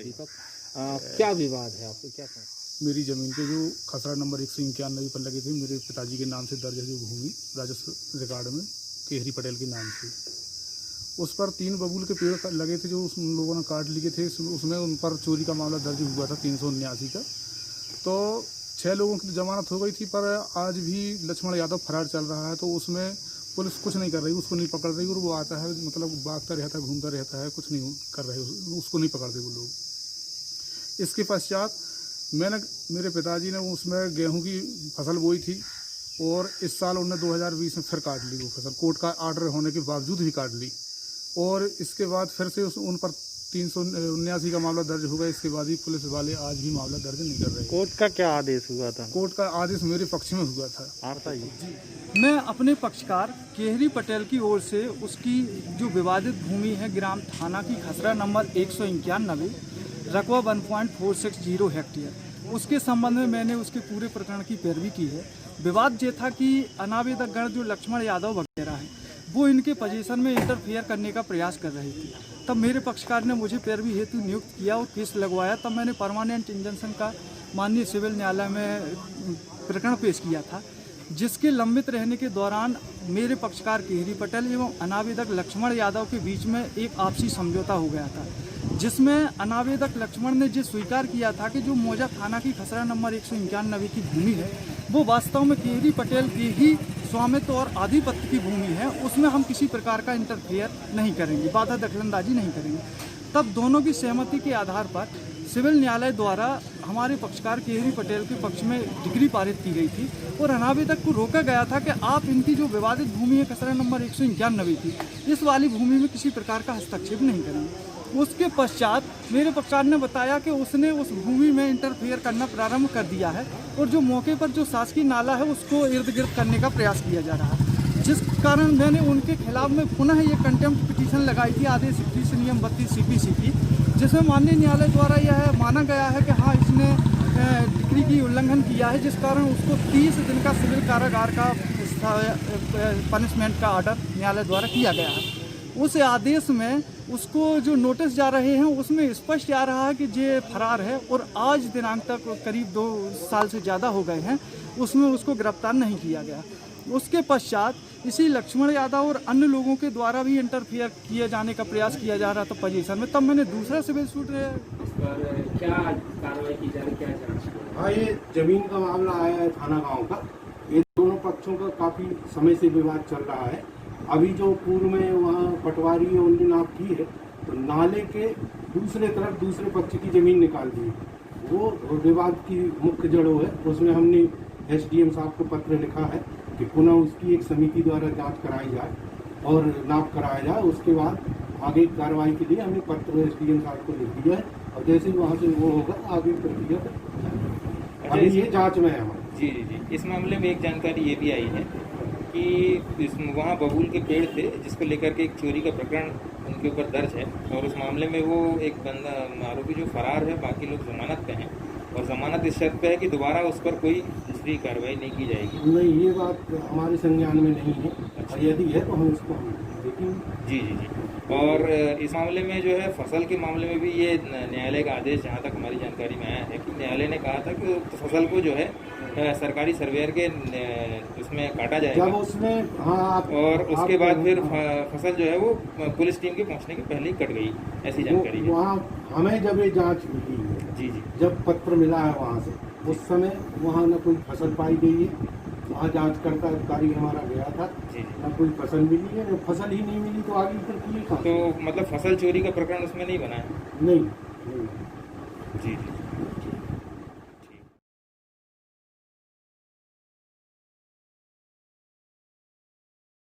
दीपक, क्या विवाद है, आपको क्या कहना? मेरी ज़मीन पे जो खसरा नंबर 191 पर लगे थे, मेरे पिताजी के नाम से दर्ज है जो भूमि राजस्व रिकॉर्ड में केहरी पटेल के नाम से, उस पर 3 बबूल के पेड़ लगे थे जो उन लोगों ने काट लिए थे। उसमें उन पर चोरी का मामला दर्ज हुआ था 379 का। तो 6 लोगों की जमानत हो गई थी, पर आज भी लक्ष्मण यादव फरार चल रहा है। तो उसमें पुलिस कुछ नहीं कर रही, उसको नहीं पकड़ रही, और वो आता है, मतलब भागता रहता है, घूमता रहता है, कुछ नहीं कर रहे, उसको नहीं पकड़ रहे वो लोग। इसके पश्चात मेरे पिताजी ने उसमें गेहूं की फसल बोई थी, और इस साल उन्होंने 2020 में फिर काट ली वो फसल, कोर्ट का आर्डर होने के बावजूद भी काट ली। और इसके बाद फिर से उन पर 379 का मामला दर्ज होगा। इसके बाद भी पुलिस वाले आज भी मामला दर्ज नहीं कर रहे। कोर्ट का क्या आदेश हुआ था? कोर्ट का आदेश मेरे पक्ष में हुआ था। आप बताइए। मैं अपने पक्षकार केहरी पटेल की ओर से उसकी जो विवादित भूमि है ग्राम थाना की खसरा नंबर 191 रकबा 1.460 हेक्टेयर, उसके संबंध में मैंने उसके पूरे प्रकरण की पैरवी की है। विवाद ये था कि अनावेदक गण जो लक्ष्मण यादव वगैरह हैं वो इनके पोजीशन में इंटरफेयर करने का प्रयास कर रही थी। तब मेरे पक्षकार ने मुझे पैरवी हेतु नियुक्त किया और केस लगवाया। तब मैंने परमानेंट इंजंक्शन का माननीय सिविल न्यायालय में प्रकरण पेश किया था, जिसके लंबित रहने के दौरान मेरे पक्षकार केहरी पटेल एवं अनावेदक लक्ष्मण यादव के बीच में एक आपसी समझौता हो गया था, जिसमें अनावेदक लक्ष्मण ने ये स्वीकार किया था कि जो मौजा थाना की खसरा नंबर 191 की भूमि है वो वास्तव में केहरी पटेल की ही स्वामित्व और आधिपत्य की भूमि है, उसमें हम किसी प्रकार का इंटरफेयर नहीं करेंगे, बाधा दखलंदाजी नहीं करेंगे। तब दोनों की सहमति के आधार पर सिविल न्यायालय द्वारा हमारे पक्षकार केहरी पटेल के पक्ष में डिग्री पारित की गई थी और अनावेदक को रोका गया था कि आप इनकी जो विवादित भूमि है खसरा नंबर 191 की, इस वाली भूमि में किसी प्रकार का हस्तक्षेप नहीं करेंगे। उसके पश्चात मेरे पक्षकार ने बताया कि उसने उस भूमि में इंटरफेयर करना प्रारंभ कर दिया है और जो मौके पर जो शासकीय नाला है उसको इर्द गिर्द करने का प्रयास किया जा रहा है, जिस कारण मैंने उनके खिलाफ में पुनः ये कंटेम्प्ट पिटीशन लगाई थी आदेश कृषि नियम 32 CPC की, जिसमें माननीय न्यायालय द्वारा यह माना गया है कि हाँ इसने डिग्री की उल्लंघन किया है, जिस कारण उसको 30 दिन का सिविल कारागार का पनिशमेंट का ऑर्डर न्यायालय द्वारा किया गया है। उस आदेश में उसको जो नोटिस जा रहे हैं उसमें स्पष्ट आ रहा है कि ये फरार है और आज दिनांक तक करीब 2 साल से ज़्यादा हो गए हैं, उसमें उसको गिरफ्तार नहीं किया गया। उसके पश्चात इसी लक्ष्मण यादव और अन्य लोगों के द्वारा भी इंटरफेयर किए जाने का प्रयास किया जा रहा था पोजीशन में। तब मैंने दूसरा सिविल सूट क्या कार्रवाई की जा रही, क्या जांच? हाँ, ये जमीन का मामला आया है थाना गांव का। ये दोनों पक्षों का काफी समय से विवाद चल रहा है। अभी जो पूर्व में वहाँ पटवारी उन्होंने नाप की है तो नाले के दूसरे तरफ दूसरे पक्ष की जमीन निकाल दी, वो विवाद की मुख्य जड़ है। उसमें हमने SDM साहब को पत्र लिखा है कि पुनः उसकी एक समिति द्वारा जांच कराई जाए और नाप कराया जाए। उसके बाद आगे कार्रवाई के लिए हमने पत्र SDM साहब को लिख दिया है और जैसे वहाँ से वो होगा आगे प्रक्रिया अभी ये जाँच में है हमारी। जी जी जी, इस मामले में एक जानकारी ये भी आई है कि वहाँ बबूल के पेड़ थे जिसको लेकर के एक चोरी का प्रकरण उनके ऊपर दर्ज है और उस मामले में वो एक बंदा आरोपी जो फरार है, बाकी लोग जमानत पे हैं और जमानत इस शर्त पे है कि दोबारा उस पर कोई दूसरी कार्रवाई नहीं की जाएगी। नहीं, ये बात हमारे संज्ञान में नहीं है। अच्छा, यदि है तो हम उसको देखेंगे। जी जी जी। और इस मामले में जो है फसल के मामले में भी ये न्यायालय का आदेश जहाँ तक हमारी जानकारी में आया है कि न्यायालय ने कहा था कि फसल को जो है सरकारी सर्वेयर के उसमें काटा जाएगा जब उसमें, हाँ, और उसके बाद फिर फसल जो है वो पुलिस टीम के पहुंचने के पहले ही कट गई, ऐसी जानकारी है। वहाँ हमें जब ये जांच हुई है, जी जी, जब पत्र मिला है वहाँ से, उस समय वहाँ न कोई फसल पाई गई है। वहाँ जांचकर्ता अधिकारी हमारा गया था, न कोई फसल मिली है। जब फसल ही नहीं मिली तो आगे फिर किए कहाँ? तो मतलब फसल चोरी का प्रकरण उसमें नहीं बना है? नहीं। जी जी।